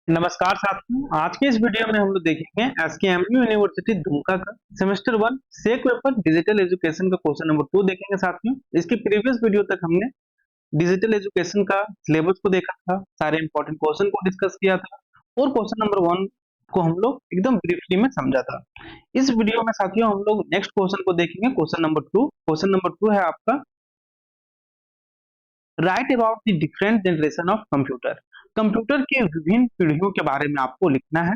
नमस्कार साथियों, आज के इस वीडियो में हम लोग देखेंगे एसकेएमयू यूनिवर्सिटी दुमका का सेमेस्टर 1 सेक पेपर डिजिटल एजुकेशन का क्वेश्चन नंबर 2 देखेंगे साथियों। इसके प्रीवियस वीडियो तक हमने डिजिटल एजुकेशन का सिलेबस को देखा था, सारे इंपॉर्टेंट क्वेश्चन को डिस्कस किया था और क्वेश्चन नंबर 1 को हम लोग एकदम ब्रीफली में समझा था। इस वीडियो में साथियों हम लोग नेक्स्ट क्वेश्चन को देखेंगे, क्वेश्चन नंबर 2। क्वेश्चन नंबर 2 है आपका right about the different generation of computer. Computer के विभिन्न पीढ़ियों के बारे में आपको लिखना है।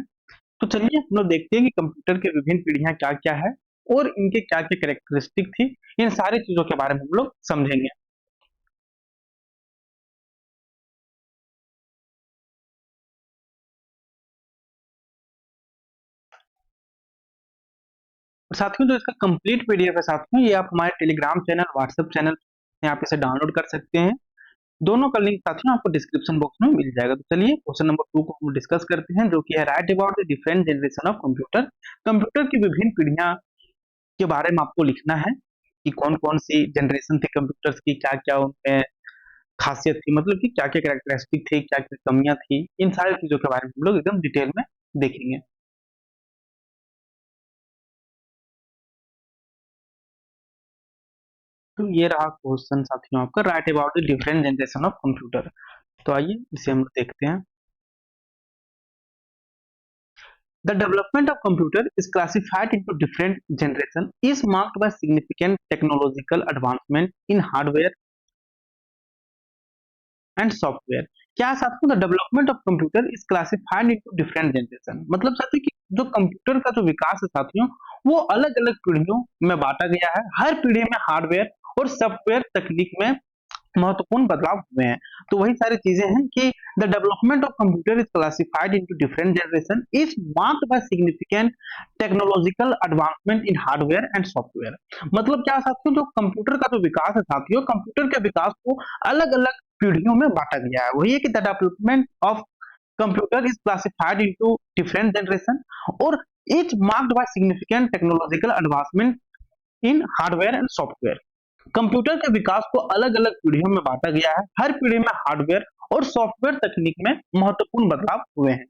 तो चलिए हम लोग देखते हैं कि कंप्यूटर के विभिन्न पीढ़ियां क्या-क्या है और इनके क्या-क्या कैरेक्टरिस्टिक थी। इन सारी चीजों के बारे में हम लोग समझेंगे। साथियों जो इसका कंप्लीट पीडीएफ है साथियों, ये आप हमारे टेलीग्राम चैनल, व्हाट्सएप चैनल में आप इसे डाउनलोड कर सकते हैं। दोनों का लिंक साथियों आपको डिस्क्रिप्शन बॉक्स में मिल जाएगा। तो चलिए क्वेश्चन नंबर 2 को हम डिस्कस करते हैं, जो कि है right about the different generation of computer. Computer की विभिन्न पीढ़ियां के बारे में आपको लिखना है कि कौन-कौन सी जनरेशन थी कंप्यूटर्स की, क्या-क्या उनमें खासियत थी, मतलब कि क्या-क्या कैरेक्टरिस्टिक थे, क्या-क्या कमियाँ थी, इन सारी चीज़ों के बारे में हम लोग एकदम डिटेल में देखेंगे। तो ये रहा क्वेश्चन साथियों आपका, right about the different generation of computer. तो आइए इसे हम लोग देखते हैं। The development of computer is classified into different generation is marked by significant technological advancement in hardware and software. क्या है साथियों, the development of computer is classified into different generation. मतलब साथियों कि जो कंप्यूटर का जो विकास है साथियों, वो अलग अलग पीढ़ियों में बांटा गया है। हर पीढ़ी में हार्डवेयर और सॉफ्टवेयर तकनीक में महत्वपूर्ण बदलाव हुए हैं। तो वही सारी चीजें हैं कि the development of computer is classified into different generation is marked by significant technological advancement in hardware and software. मतलब क्या साथियों, जो कंप्यूटर का जो विकास है साथियों, कंप्यूटर के विकास को अलग अलग पीढ़ियों में बांटा गया है। वही है कि the development of computer is classified into different generation और is marked by significant technological advancement in hardware and software. Computer के विकास को अलग अलग पीढ़ियों में बांटा गया है। हर पीढ़ी में हार्डवेयर और सॉफ्टवेयर तकनीक में महत्वपूर्ण बदलाव हुए हैं।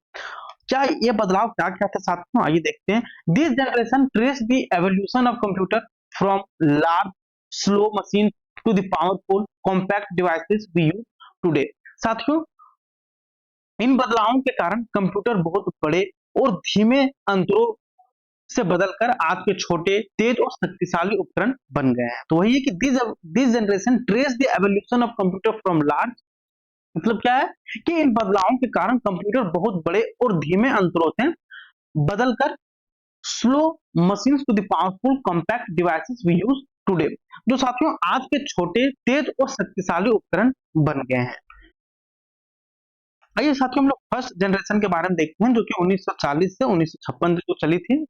क्या ये बदलाव क्या क्या थे साथियों, आइए देखते हैं। This generation trace the evolution of computer from large slow machine to the powerful compact devices we use today. साथियों इन बदलावों के कारण कंप्यूटर बहुत बड़े और धीमे अंतरों से बदलकर आज के छोटे, तेज और शक्तिशाली उपकरण बन गए हैं। तो वही है कि this generation trace the evolution of computer from large. मतलब क्या है कि इन बदलावों के कारण कंप्यूटर बहुत बड़े और धीमे अंतरों से बदलकर slow machines to the powerful compact devices we use today, जो साथियों आज के छोटे, तेज और शक्तिशाली उपकरण बन गए हैं। आइए साथियों हम लोग फर्स्ट जनरेशन के बारे में देखते हैं, जो कि 1940 से 1956 जो चली थी।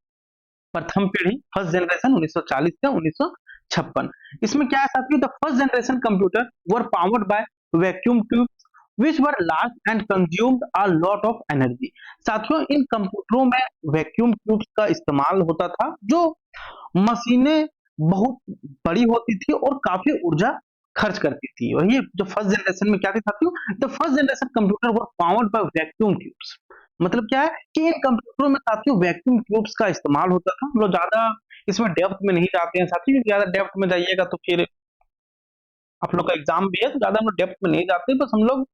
प्रथम पीढ़ी फर्स्ट जनरेशन 1940 से 1956। इसमें क्या है साथियों, the first generation computer were powered by vacuum tube which were large and consumed a lot of energy। साथियों इन कंप्यूटरों में वैक्यूम ट्यूब्स का इस्तेमाल होता था, जो मशीनें बहुत बड़ी होती थी और काफी ऊर्जा खर्च करती थी। वही जो फर्स्ट जनरेशन में क्या थी साथियों, the first generation computer were powered by vacuum tubes. मतलब क्या है कि इन कंप्यूटरों में साथियों वैक्यूम ट्यूब्स का इस्तेमाल होता था। हम लोग ज्यादा इसमें डेप्थ में नहीं जाते हैं साथियों, क्योंकि ज्यादा डेप्थ में जाइएगा तो फिर आप लोग का एग्जाम भी है, तो ज्यादा हम लोग डेप्थ में नहीं जाते, बस हम लोग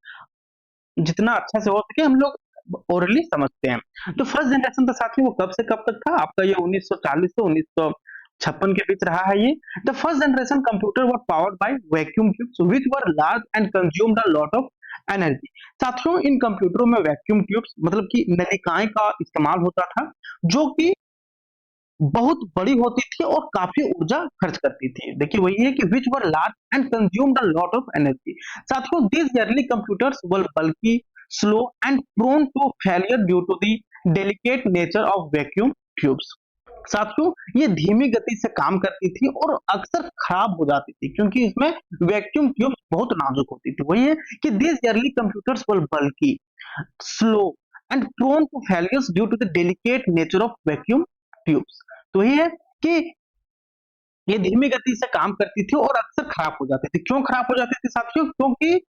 जितना अच्छा से हो सके हम लोग ओरली समझते हैं। तो फर्स्ट जनरेशन का साथियों वो कब से कब तक था आपका, ये 1940 से 1956 के बीच रहा है ये। The first generation computer were powered by vacuum tubes which were large and consumed a lot of energy. साथियों इन कंप्यूटरों में वैक्यूम ट्यूब्स मतलब कि नलिकाएं का इस्तेमाल होता था, जो कि बहुत बड़ी होती थी और काफी ऊर्जा खर्च करती थी। देखिए वही है कि which were large and consumed a lot of energy. साथियों दीज अर्ली कंप्यूटर्स वर बल्कि, slow and prone to failure due to the delicate nature of vacuum tubes. साथियों ये धीमी गति से काम करती थी और अक्सर खराब हो जाती थी, क्योंकि इसमें वैक्यूम ट्यूब्स बहुत नाजुक होती थी। वही है कि दीज अर्ली कंप्यूटर्स वर बल्कि, slow and prone to failures due to the delicate nature of vacuum tubes. तो ये है कि ये धीमी गति से काम करती थी और अक्सर खराब हो जाती थी। क्यों खराब हो जाती थी साथियों, क्योंकि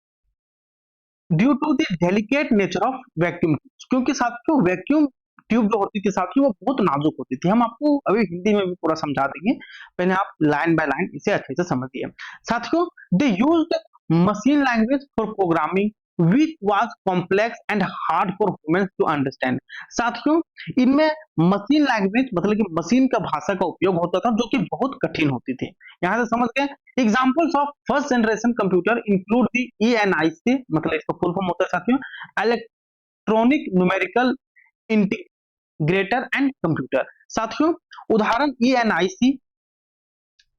due to the delicate nature of vacuum, क्योंकि साथियों वैक्यूम ट्यूब जो होती थी साथियों वो बहुत नाजुक होती थी। हम आपको अभी हिंदी में भी पूरा समझा देंगे, पहले आप लाइन बाय लाइन इसे अच्छे से समझिए। साथियों they used machine language for programming which was complex and hard for humans to understand। साथियों इनमें मशीन लैंग्वेज मतलब कि मशीन का भाषा का उपयोग होता था जो कि बहुत कठिन होती थी। यहां से समझ गए। Examples of first generation computer include the ENIC, मतलब इसका फुल फॉर्म होता है साथियों electronic numerical integrator and computer. साथियों उदाहरण ENIC,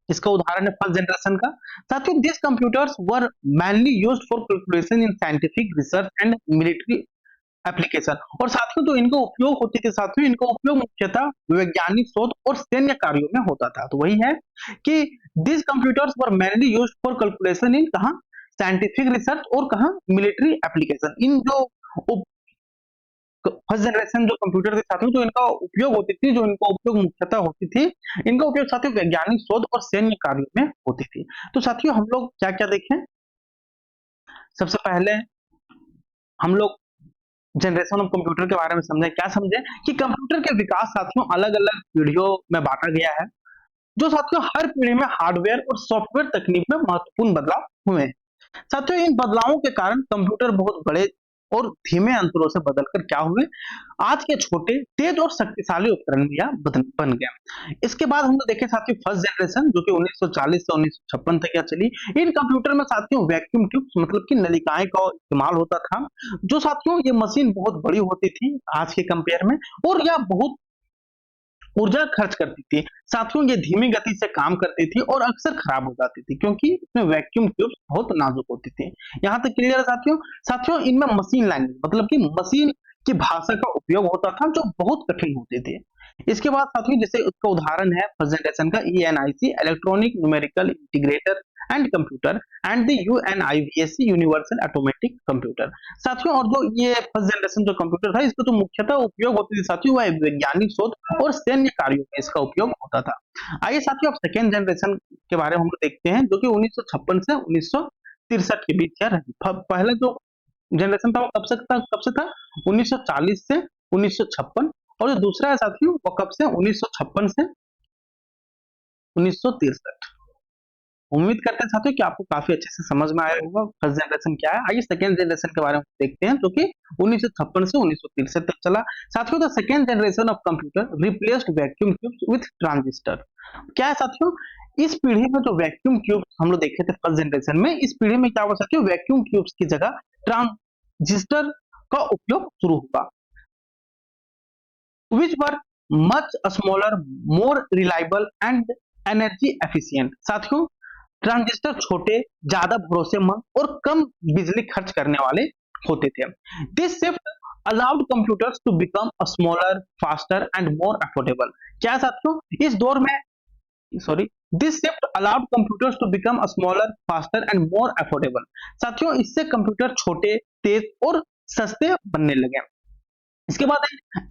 इसका उदाहरण है फर्स्ट जनरेशन का। साथियों this computers were mainly used for calculation in scientific research and military application. और साथियों जो इनका उपयोग होती थी साथियों इनका उपयोग मुख्यतः वैज्ञानिक शोध और सैन्य कार्यों में होता था। तो वही है कि this computers were mainly used for calculation in कहां साइंटिफिक रिसर्च और कहां मिलिट्री एप्लीकेशन। इन जो फर्स्ट जनरेशन जो कंप्यूटर थे साथियों जो इनका उपयोग होती थी, जो इनका उपयोग मुख्यतः होती थी, इनका उपयोग साथियों वैज्ञानिक शोध और सैन्य कार्यों में होती थी। तो साथियों हम लोग क्या क्या देखें, सबसे पहले हम लोग जनरेशन ऑफ कंप्यूटर के बारे में समझे। क्या समझे कि कंप्यूटर के विकास साथियों अलग अलग पीढ़ियों में बांटा गया है, जो साथियों हर पीढ़ी में हार्डवेयर और सॉफ्टवेयर तकनीक में महत्वपूर्ण बदलाव हुए हैं। साथियों इन बदलावों के कारण कंप्यूटर बहुत बड़े और धीमे अंतरों से बदलकर क्या हुए, आज के छोटे तेज और शक्तिशाली उपकरण बन गए। इसके बाद हम लोग देखें साथियों फर्स्ट जनरेशन जो कि 1940 से 1956 तक क्या चली। इन कंप्यूटर में साथियों वैक्यूम ट्यूब्स मतलब कि नलिकाएं का इस्तेमाल होता था, जो साथियों ये मशीन बहुत बड़ी होती थी आज के कंपेयर में, और यह बहुत ऊर्जा खर्च करती थी। साथियों ये धीमी गति से काम करती थी और अक्सर खराब हो जाती थी क्योंकि इसमें वैक्यूम ट्यूब्स बहुत नाजुक होती थी। यहाँ तक क्लियर है साथियों। साथियों इनमें मशीन लैंग्वेज मतलब कि मशीन की भाषा का उपयोग होता था जो बहुत कठिन होती थी। इसके बाद साथियों जैसे उसका उदाहरण है फर्स्ट जनरेशन का ENIC electronic numerical integrator and computer and the UNIVAC universal automatic computer. साथियों और जो ये फर्स्ट जनरेशन जो कंप्यूटर था इसका जो मुख्यतः उपयोग होती थी साथियों वह वैज्ञानिक शोध और सैन्य कार्यों में इसका उपयोग होता था। आइए साथियों अब सेकेंड जनरेशन के बारे में हम लोग देखते हैं जो कि 1956 से 1963 के बीच क्या रही। पहले जो जनरेशन था वो कब से था 1940 से 1956, और जो दूसरा है साथियों वो कब से 1956 से 1963। उम्मीद करते हैं साथियों कि आपको काफी अच्छे से समझ में आया होगा फर्स्ट जनरेशन क्या है। आइए सेकेंड जनरेशन के बारे में देखते हैं जो कि 1956 से 1963 तक चला। साथियों the second generation of computer replaced vacuum tubes with transistor. क्या है साथियों इस पीढ़ी में जो वैक्यूम ट्यूब्स हम लोग देखे थे फर्स्ट जनरेशन में, इस पीढ़ी में क्या हुआ साथियों वैक्यूम ट्यूब्स की जगह ट्रांजिस्टर का उपयोग शुरू हुआ, which were much smaller, more reliable and energy efficient। साथियों ट्रांजिस्टर छोटे, ज्यादा भरोसेमंद और कम बिजली खर्च करने वाले होते थे। This shift allowed computers to become a smaller, faster and more affordable। क्या है साथियों इस दौर में this shift allowed computers to become a smaller, faster and more affordable। साथियों इससे कंप्यूटर छोटे, तेज और सस्ते बनने लगे। इसके बाद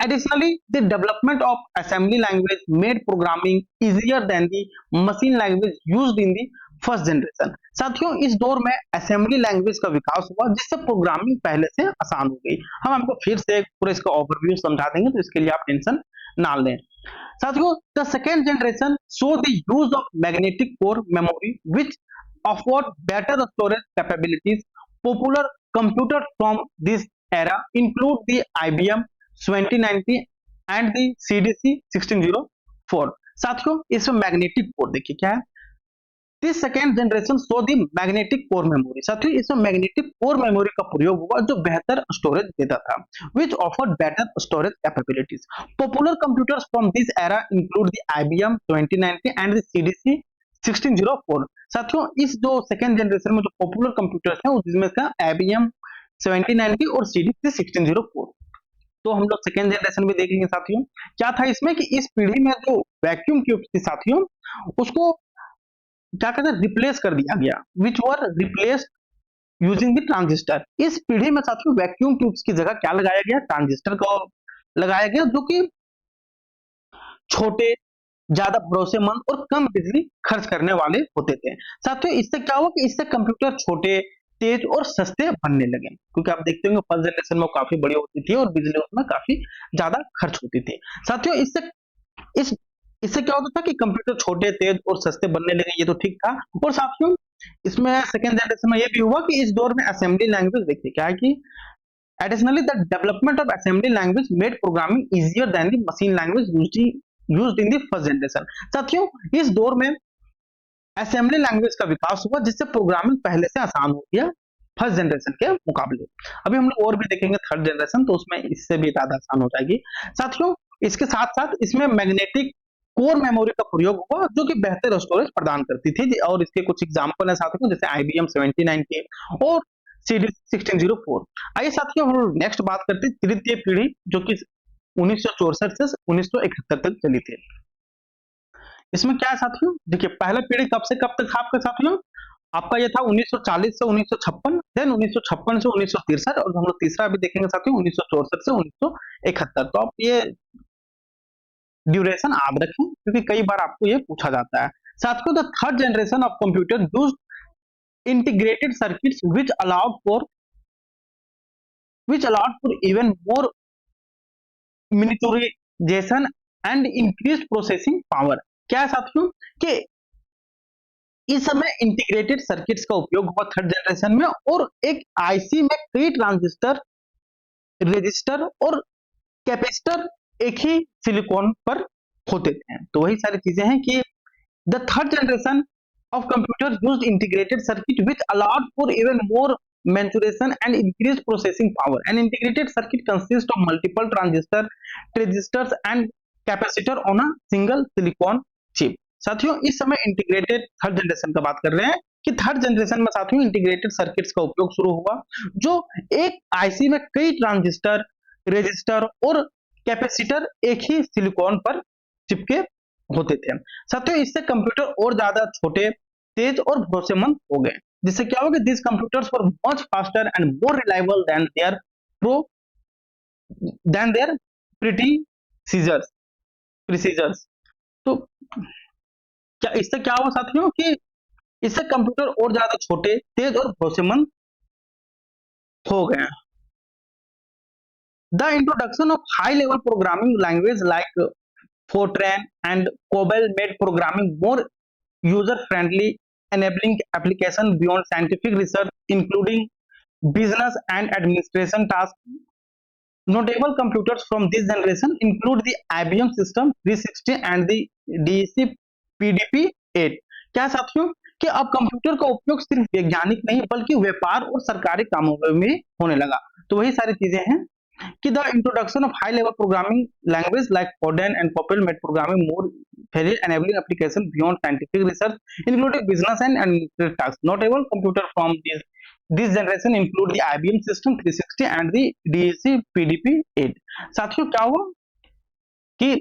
additionally the development of assembly language made programming easier than the machine language used in the first generation. साथियों इस दौर में असेंबली लैंग्वेज का विकास हुआ जिससे प्रोग्रामिंग पहले से आसान हो गई। हम आपको फिर से पूरा इसका ओवरव्यू समझा देंगे तो इसके लिए आप टेंशन ना लें। साथियों the second generation show the use of magnetic core memory which afford better storage capabilities. Popular computer from this era include the IBM 2090 and the CDC 1604। साथियों इसमें मैग्नेटिक कोर देखिए क्या है, this second generation so the magnetic core memory. साथियों इसमें magnetic core memory का प्रयोग हुआ जो बेहतर स्टोरेज देता था, which offered better storage capabilities. Popular computers from this era include the IBM 2090 and the CDC 1604। साथियों इस जो सेकेंड जनरेशन में जो पॉपुलर कंप्यूटर्स हैं जिसमें का IBM 7090 और CDC 1604। तो हम लोग सेकेंड जनरेशन भी देखेंगे साथियों। क्या था इसमें कि इस पीढ़ी में जो वैक्यूम ट्यूब्स थी साथियों उसको क्या कहते हैं रिप्लेस कर दिया गया, विच वर रिप्लेस्ड यूजिंग द ट्रांजिस्टर। इस पीढ़ी में साथियों वैक्यूम ट्यूब्स की जगह क्या लगाया गया, ट्रांजिस्टर को लगाया गया जो कि छोटे, ज्यादा भरोसेमंद और कम बिजली खर्च करने वाले होते थे। साथियों इससे क्या हुआ कि इससे कंप्यूटर छोटे, तेज और सस्ते बनने लगे, क्योंकि आप देखते होंगे फर्स्ट जनरेशन में काफी बड़ी होती थी और बिजली उसमें काफी ज्यादा खर्च होती थी। साथियों इस इससे क्या होता था कि कंप्यूटर छोटे, तेज और सस्ते बनने लगे, ये तो ठीक था। और साथियों इसमें सेकंड जनरेशन में ये भी हुआ कि इस दौर में असेंबली लैंग्वेज, देखिए क्या है कि additionally the development of assembly language made programming easier than the machine language used in the first generation. साथियों इस दौर में असेंबली लैंग्वेज का विकास हुआ, जिससे प्रोग्रामिंग पहले से आसान हो गया फर्स्ट जनरेशन के मुकाबले। अभी हम लोग और भी देखेंगे थर्ड जनरेशन, तो उसमें इससे भी ज्यादा आसान हो जाएगी। साथियों इसके साथ साथ इसमें मैग्नेटिक कोर मेमोरी का प्रयोग हुआ, जो कि बेहतर स्टोरेज प्रदान करती थी। और इसके कुछ एग्जांपल है साथियों, जैसे IBM 7090 और CD 1604। आइए साथियों हम नेक्स्ट बात करते हैं तृतीय पीढ़ी, जो कि 1964 से 1971 तक चली थी। इसमें क्या है साथियों, देखिए पहला पीढ़ी कब से कब तक था आपका साथियों, आपका ये था 1940 से 1956, देन 1956 से 1963, और हम लोग तीसरा भी देखेंगे साथियों 1964 से 1971। तो आप ये ड्यूरेशन याद रखें, क्योंकि कई बार आपको ये पूछा जाता है। साथियों the third generation of computer used integrated circuits which allowed for even more miniaturization and increased processing power। क्या है साथियों कि इस समय इंटीग्रेटेड सर्किट्स का उपयोग हुआ थर्ड जनरेशन में, और एक आईसी में कई ट्रांजिस्टर, रजिस्टर और कैपेसिटर एक ही सिलिकॉन पर होते थे। तो वही सारी चीजें हैं कि the third generation of computers used integrated circuit which allowed for even more maturation and increased processing power. An integrated circuit consists of multiple transistors and capacitor on a single silicon chip। साथियों इस समय integrated third generation का बात कर रहे हैं कि third generation में साथियों इंटीग्रेटेड सर्किट्स का उपयोग शुरू हुआ, जो एक आईसी में कई ट्रांजिस्टर, रजिस्टर और कैपेसिटर एक ही सिलिकॉन पर चिपके होते थे। साथियों इससे कंप्यूटर और ज्यादा छोटे, तेज और भरोसेमंद हो गए, जिससे क्या होगा, this computers were much faster and more reliable than their predecessors. तो क्या इससे क्या हुआ साथियों कि इससे कंप्यूटर और ज्यादा छोटे, तेज और भरोसेमंद हो गए। The introduction of high level programming language like Fortran and COBOL made programming more user-friendly, enabling application beyond scientific research, including business and administration tasks. Notable computers from this generation include the IBM System 360 and the DEC PDP-8। क्या साथियों कि अब computer का उपयोग सिर्फ वैज्ञानिक नहीं बल्कि व्यापार और सरकारी कामों में भी होने लगा। तो वही सारी चीजें हैं कि the introduction of high level programming language like Fortran and COBOL made programming more varied, enabling application beyond scientific research, including business and administrative tasks. Notable computer from this generation include the IBM System 360 and the DEC PDP-8। साथियों क्या हुआ कि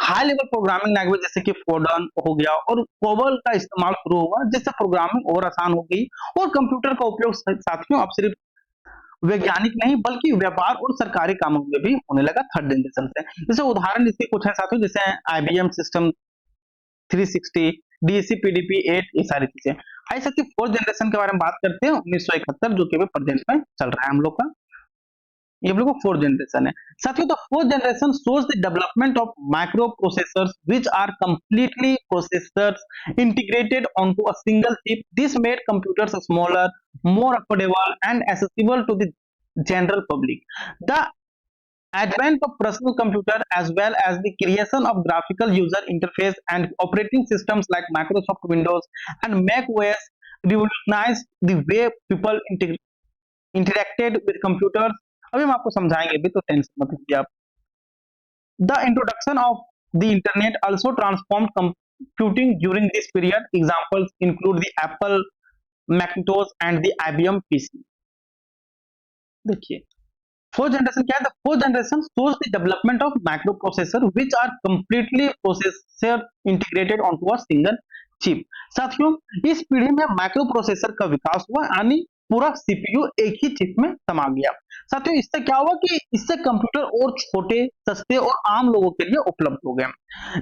high level programming language जैसे कि Fortran हो गया और cobble का इस्तेमाल शुरू हुआ, जिससे प्रोग्रामिंग और आसान हो गई, और कंप्यूटर का उपयोग साथियों अब सिर्फ वैज्ञानिक नहीं बल्कि व्यापार और सरकारी कामों में भी होने लगा थर्ड जनरेशन से। जैसे उदाहरण इसके कुछ है साथियों, जैसे IBM सिस्टम 360, DEC PDP-8, ये सारी चीजें। आई सकती फोर्थ जनरेशन के बारे में बात करते हैं 1971, जो कि अभी प्रेजेंट में चल रहा है हम लोग का, ये हम लोग को फोर्थ जनरेशन है। साथियों the fourth generation shows the development of microprocessors which are completely processors integrated onto a single chip. This made computers smaller, more affordable and accessible to the general public. The advent of personal computer as well as the creation of graphical user interface and operating systems like Microsoft Windows and Mac OS revolutionized the way people interacted with computers। अभी हम आपको समझाएंगे भी, तो tension मत लीजिए आप। The introduction of the internet also transformed computing during this period. Examples include the Apple Macintosh and the IBM PC। देखिए फोर्थ जनरेशन क्या है, the fourth generation shows the development of microprocessor which are completely processor integrated onto a single chip। साथियों इस पीढ़ी में micro processor का विकास हुआ, यानी पूरा सीपीयू एक ही चिप में समा गया। साथियों इससे क्या हुआ कि इससे कंप्यूटर और छोटे, सस्ते और आम लोगों के लिए उपलब्ध हो गए।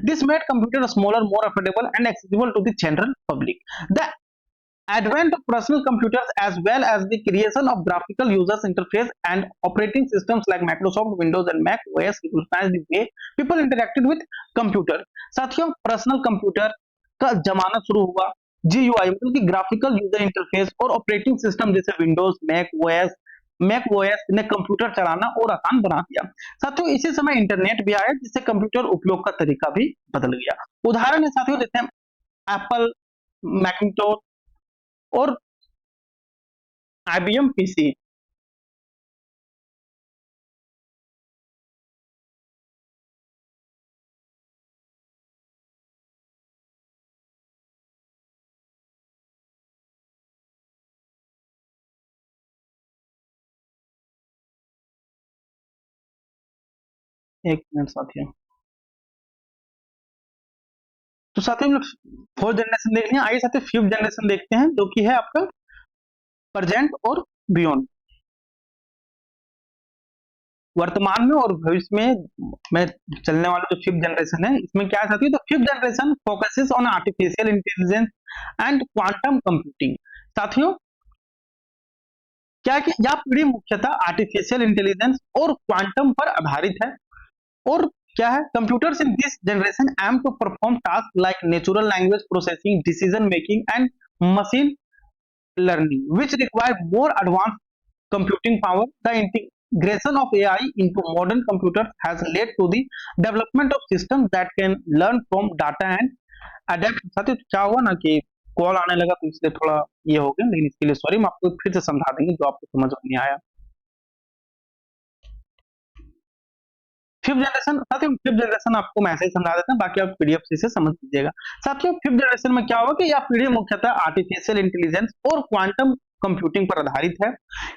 This made computer smaller, more affordable and accessible to the general public. The Advent of personal computers as well as the creation of graphical users interface and operating systems like Microsoft Windows and Mac OS revolutionized the way people interacted with computer। साथियों personal computer का जमाना शुरू हुआ। GUI मतलब कि graphical user interface और operating system जैसे Windows Mac OS ने कंप्यूटर चलाना और आसान बना दिया। साथियों इसी समय इंटरनेट भी आया जिससे कंप्यूटर उपयोग का तरीका भी बदल गया। उदाहरण है साथियों जैसे एप्पल मैकिंटोश और IBM PC। एक मिनट साथियों, तो साथियों हम लोग फोर्थ जनरेशन देख लिया। आइए साथियों फिफ्थ जनरेशन देखते हैं जो कि है आपका प्रेजेंट और बियॉन्ड। वर्तमान में और भविष्य में चलने वाला जो फिफ्थ जनरेशन है इसमें क्या है साथियों, तो fifth generation focuses on artificial intelligence and quantum computing. साथियों क्या है कि यह पीढ़ी मुख्यतः आर्टिफिशियल इंटेलिजेंस और क्वांटम पर आधारित है। और क्या है, computers in this generation aim to perform task like natural language processing, decision making and machine learning which require more advanced computing power. The integration of AI into modern computers has led to the development of systems that can learn from data and adapt। साथियों क्या हुआ ना कि call आने लगा तो इसलिए थोड़ा ये हो गया, लेकिन इसके लिए सॉरी, हम आपको फिर से समझा देंगे जो आपको समझ में नहीं आया। फिफ्थ जनरेशन साथियों, फिफ्थ जनरेशन आपको मैं ऐसे ही समझा देता हूँ, बाकी आप पीडीएफ से समझ लीजिएगा। साथियों फिफ्थ जनरेशन में क्या होगा कि यह पीढ़ी मुख्यतः आर्टिफिशियल इंटेलिजेंस और क्वांटम कंप्यूटिंग पर आधारित है।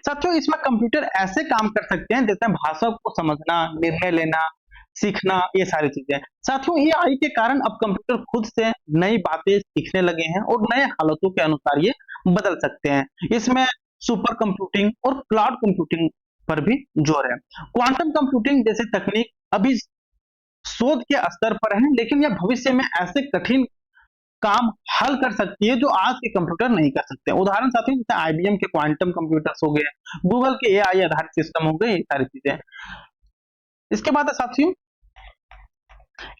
साथियों इसमें कंप्यूटर ऐसे काम कर सकते हैं जैसे भाषा को समझना, निर्णय लेना, सीखना, ये सारी चीजें। साथियों ये आई के कारण अब कंप्यूटर खुद से नई बातें सीखने लगे हैं और नए हालतों के अनुसार ये बदल सकते हैं। इसमें सुपर कंप्यूटिंग और क्लाउड कंप्यूटिंग पर भी जोर है। क्वांटम कंप्यूटिंग जैसे तकनीक अभी शोध के स्तर पर है, लेकिन यह भविष्य में ऐसे कठिन काम हल कर सकती है जो आज के कंप्यूटर नहीं कर सकते। उदाहरण साथियों जैसे IBM के क्वांटम कंप्यूटर्स हो गए, गूगल के AI आधारित सिस्टम हो गए, ये सारी चीजें। इसके बाद साथियों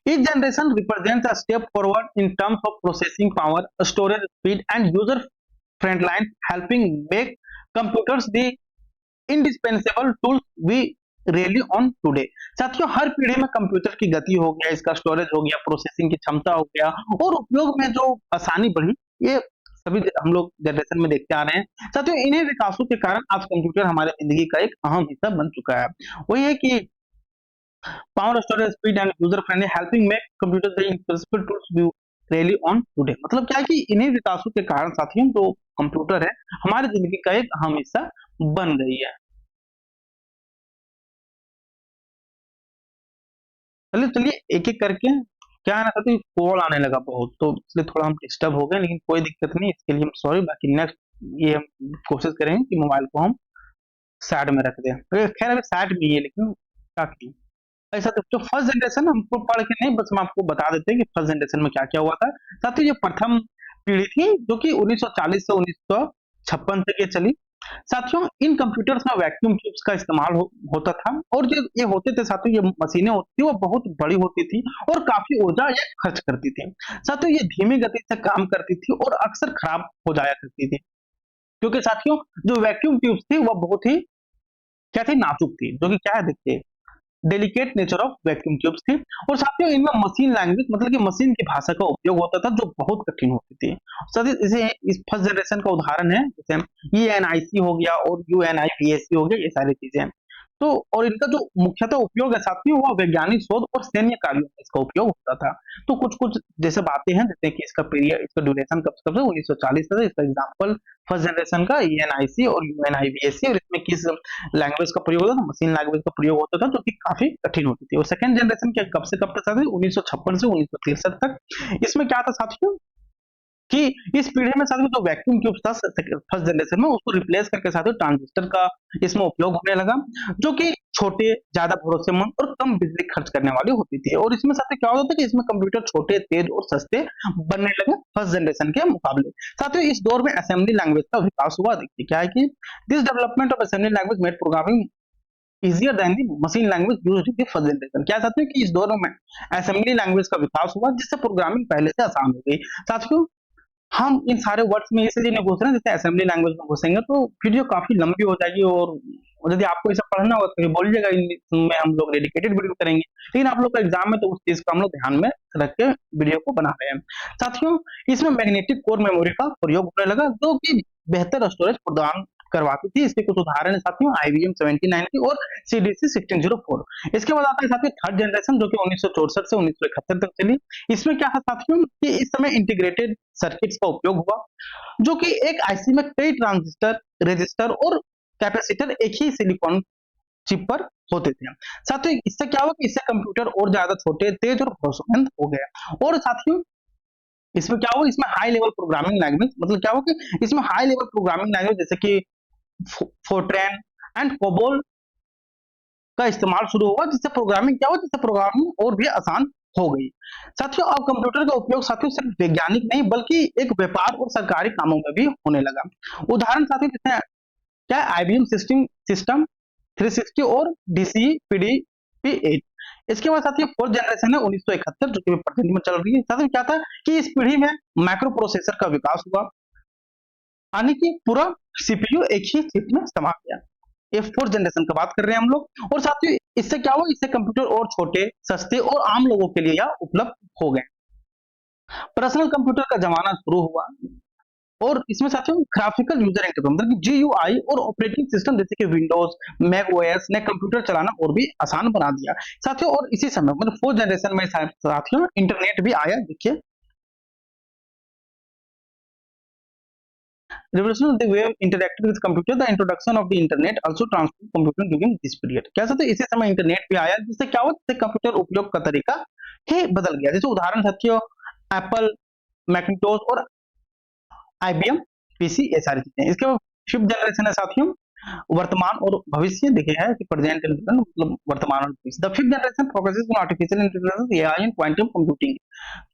each generation represents a step forward in terms of processing power, storage speed and user friendliness, helping make computers the indispensable tools we really on today। साथियों हर पीढ़ी में कंप्यूटर की गति हो गया, इसका स्टोरेज हो गया, प्रोसेसिंग की क्षमता हो गया और उपयोग में जो आसानी बढ़ी, ये सभी हम लोग जनरेशन में देखते आ रहे हैं। साथियों इन्हीं विकासों के कारण आज कंप्यूटर हमारे जिंदगी का एक अहम हिस्सा बन चुका है। वही है कि power, storage speed and user friendly, helping make computer the indispensable tools we really on today. मतलब क्या है कि इन्हीं विकासों के कारण साथियों जो कंप्यूटर है हमारी जिंदगी का एक अहम हिस्सा बन गई है। चलिए चलिए एक एक करके, क्या है ना साथियों कॉल आने लगा बहुत, तो इसलिए थोड़ा हम डिस्टर्ब हो गए, लेकिन कोई दिक्कत नहीं, इसके लिए हम सॉरी। बाकी नेक्स्ट ये हम कोशिश करेंगे कि मोबाइल को हम साइड में रख दें। खैर अभी साइड में ही है, लेकिन क्या करें ऐसा। तो फर्स्ट जनरेशन हमको पढ़ के नहीं, बस हम आपको बता देते हैं कि फर्स्ट जनरेशन में क्या क्या हुआ था। साथियों ये प्रथम पीढ़ी थी जो कि 1940 से 1956 तक ये चली। साथियों इन कंप्यूटर्स में वैक्यूम ट्यूब्स का इस्तेमाल होता था, और जो ये होते थे साथियों, ये मशीनें होती थी वो बहुत बड़ी होती थी और काफी ऊर्जा ये खर्च करती थी। साथियों ये धीमी गति से काम करती थी और अक्सर खराब हो जाया करती थी, क्योंकि साथियों जो वैक्यूम ट्यूब्स थी वो बहुत ही क्या थी, नाजुक थी, जो कि क्या है देखिए delicate nature of vacuum tubes थी। और साथियों इनमें मशीन लैंग्वेज मतलब कि मशीन की भाषा का उपयोग होता था जो बहुत कठिन होती थी। साथियों इसे इस फर्स्ट जनरेशन का उदाहरण है जैसे ENIC हो गया और UNIVAC हो गया, ये सारी चीजें। तो और इनका जो मुख्यतः उपयोग है साथियों वो वैज्ञानिक शोध और सैन्य कार्यों में इसका उपयोग होता था। तो कुछ कुछ जैसे बातें हैं जैसे कि इसका पीरियड, इसका ड्यूरेशन कब से 1940 से, इसका एग्जांपल फर्स्ट जनरेशन का ENIC और UNIVAC, और इसमें किस लैंग्वेज का प्रयोग होता था, मशीन लैंग्वेज का प्रयोग होता था जो कि काफी कठिन होती थी। और सेकंड जनरेशन क्या कब से कब तक था, 1956 से 1963 तक। इसमें क्या था साथियों कि इस पीढ़ी में साथियों जो वैक्यूम ट्यूब था फर्स्ट जनरेशन में, उसको रिप्लेस करके साथियों ट्रांजिस्टर का इसमें उपयोग होने लगा, जो कि छोटे, ज्यादा भरोसेमंद और कम बिजली खर्च करने वाली होती थी। और इसमें साथियों क्या होता था कि इसमें कंप्यूटर छोटे, तेज और सस्ते बनने लगे फर्स्ट जनरेशन के मुकाबले। साथियों इस दौर में असेंबली लैंग्वेज का विकास हुआ। देखिए क्या है कि this development of assembly language made programming easier than the machine language used in the first generation. क्या साथियों कि इस दौर में असेंबली लैंग्वेज का विकास हुआ जिससे प्रोग्रामिंग पहले से आसान हो गई। साथियों हम इन सारे वर्ड्स में इसलिए नहीं घुस रहे हैं, जैसे असेंबली लैंग्वेज में घुसेंगे तो वीडियो काफी लंबी हो जाएगी। और यदि आपको इसे पढ़ना होगा तो बोलिएगा, इनमें हम लोग डेडिकेटेड वीडियो करेंगे। लेकिन आप लोग का एग्जाम में तो उस चीज को हम लोग ध्यान में रख के वीडियो को बना रहे हैं। साथियों इसमें मैग्नेटिक कोर मेमोरी का प्रयोग होने लगा जो कि बेहतर स्टोरेज प्रदान करवाती थी। इसके कुछ उदाहरण है साथियों IBM 79 और CDC 1604। इसके बाद आता है साथियों थर्ड जनरेशन जो कि 1964 से 1971 तक चली। इसमें क्या था साथियों कि इस समय इंटीग्रेटेड सर्किट्स का उपयोग हुआ जो कि एक आईसी में कई ट्रांजिस्टर, रजिस्टर और कैपेसिटर एक ही सिलिकॉन चिप पर होते थे। साथियों इससे क्या हुआ कि इससे कंप्यूटर और ज्यादा छोटे, तेज और भरोसेमंद हो गया। और साथियों इसमें क्या हुआ, इसमें हाई लेवल प्रोग्रामिंग लैंग्वेज, मतलब क्या हुआ कि इसमें हाई लेवल प्रोग्रामिंग लैंग्वेज जैसे कि फोर्ट्रैन एंड कोबोल का इस्तेमाल शुरू हुआ जिससे प्रोग्रामिंग क्या हुआ, जिससे प्रोग्रामिंग और भी आसान हो गई। साथियों अब कंप्यूटर का उपयोग साथियों सिर्फ वैज्ञानिक नहीं बल्कि एक व्यापार और सरकारी कामों में भी होने लगा। उदाहरण साथियों जैसे क्या IBM सिस्टम 360 और DCE PDP-8। इसके बाद साथियों फोर्थ जनरेशन है 1971 जो कि प्रेजेंट में चल रही है। साथियों क्या था कि इस पीढ़ी में माइक्रो प्रोसेसर का विकास हुआ, यानी कि पूरा CPU एक ही चिप में समा गया। ये फोर्थ जनरेशन का बात कर रहे हैं हम लोग। और साथियों इससे क्या हुआ, इससे कंप्यूटर और छोटे, सस्ते और आम लोगों के लिए यह उपलब्ध हो गए। पर्सनल कंप्यूटर का जमाना शुरू हुआ और इसमें साथियों ग्राफिकल यूजर इंटरफेस मतलब कि GUI और ऑपरेटिंग सिस्टम जैसे कि विंडोज, मैक OS ने कंप्यूटर चलाना और भी आसान बना दिया। साथियों और इसी समय मतलब फोर्थ जनरेशन में साथियों इंटरनेट भी आया। देखिए revolution of the way interacted with computer, the introduction of the internet also transformed computing during this period। क्या कहते हैं इसी समय इंटरनेट भी आया जिससे क्या हुआ, जिससे कंप्यूटर उपयोग का तरीका ही बदल गया। जैसे उदाहरण साथियों एप्पल मैकिंटोश और IBM PC ये सारी चीजें। इसके बाद फिफ्थ जनरेशन है साथियों वर्तमान और भविष्य। देखिए है कि प्रेजेंट मतलब वर्तमान और भविष्य। The fifth generation focuses on artificial intelligence, AI and quantum computing.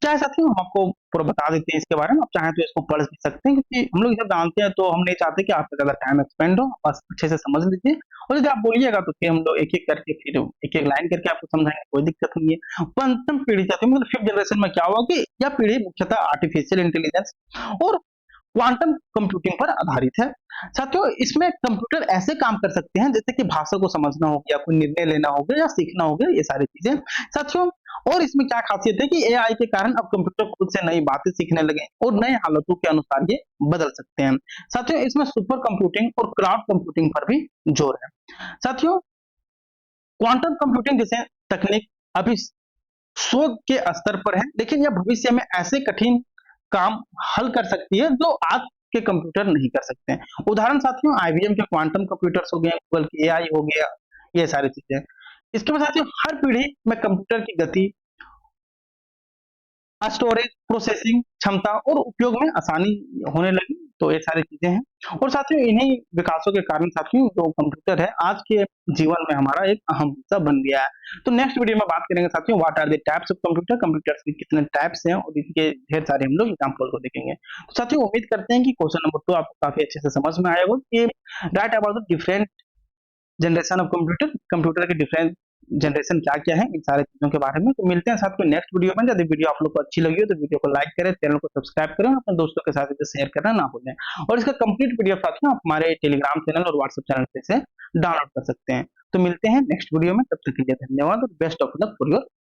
क्या है साथियों हम आपको पूरा बता देते हैं इसके बारे में, आप चाहें तो इसको पढ़ भी सकते हैं क्योंकि हम लोग इसे जानते हैं तो हम नहीं चाहते कि आपका ज्यादा टाइम एक्सपेंड हो, बस अच्छे से समझ लीजिए। और यदि आप बोलिएगा तो फिर हम लोग एक एक करके फिर एक एक लाइन करके आपको समझाएंगे, कोई दिक्कत नहीं है। पंचम पीढ़ी साथियों मतलब फिफ्थ जनरेशन में क्या हुआ कि यह पीढ़ी मुख्यतः आर्टिफिशियल इंटेलिजेंस और क्वांटम कंप्यूटिंग पर आधारित है। साथियों इसमें कंप्यूटर ऐसे काम कर सकते हैं जैसे कि भाषा को समझना हो गया, कोई निर्णय लेना हो गया या सीखना हो गया, ये सारी चीजें। साथियों और इसमें क्या खासियत है कि AI के कारण अब कंप्यूटर खुद से नई बातें सीखने लगे और नए हालातों के अनुसार ये बदल सकते हैं। साथियों इसमें सुपर कंप्यूटिंग और क्लाउड कंप्यूटिंग पर भी जोर है। साथियों क्वांटम कंप्यूटिंग जैसे तकनीक अभी शोध के स्तर पर है लेकिन यह भविष्य में ऐसे कठिन काम हल कर सकती है जो आज के कंप्यूटर नहीं कर सकते हैं। उदाहरण साथियों IBM के क्वांटम कंप्यूटर्स हो गए, गूगल की AI हो गया, ये सारी चीजें। इसके बाद साथियों हर पीढ़ी में कंप्यूटर की गति, स्टोरेज, प्रोसेसिंग क्षमता और उपयोग में आसानी होने लगी, तो ये सारी चीजें हैं। और साथियों इन्हीं विकासों के कारण साथियों जो कंप्यूटर है आज के जीवन में हमारा एक अहम हिस्सा बन गया है। तो नेक्स्ट वीडियो में बात करेंगे साथियों what are the types of computer, computers के कितने टाइप्स हैं और इसके ढेर सारे हम लोग एग्जांपल को देखेंगे। तो साथियों उम्मीद करते हैं कि क्वेश्चन नंबर 2 आपको काफी अच्छे से समझ में आया होगा कि right about the different generation of computer, computer के डिफरेंट जनरेशन क्या क्या है, इन सारे चीजों के बारे में। तो मिलते हैं साथ में नेक्स्ट वीडियो में। यदि वीडियो आप लोग को अच्छी लगी हो तो वीडियो को लाइक करें, चैनल को सब्सक्राइब करें, अपने दोस्तों के साथ इसे शेयर करना ना भूलें। और इसका कंप्लीट पीडीएफ साथियों आप हमारे टेलीग्राम चैनल और व्हाट्सएप चैनल पे से डाउनलोड कर सकते हैं। तो मिलते हैं नेक्स्ट वीडियो में, तब तक के लिए धन्यवाद और best of luck for your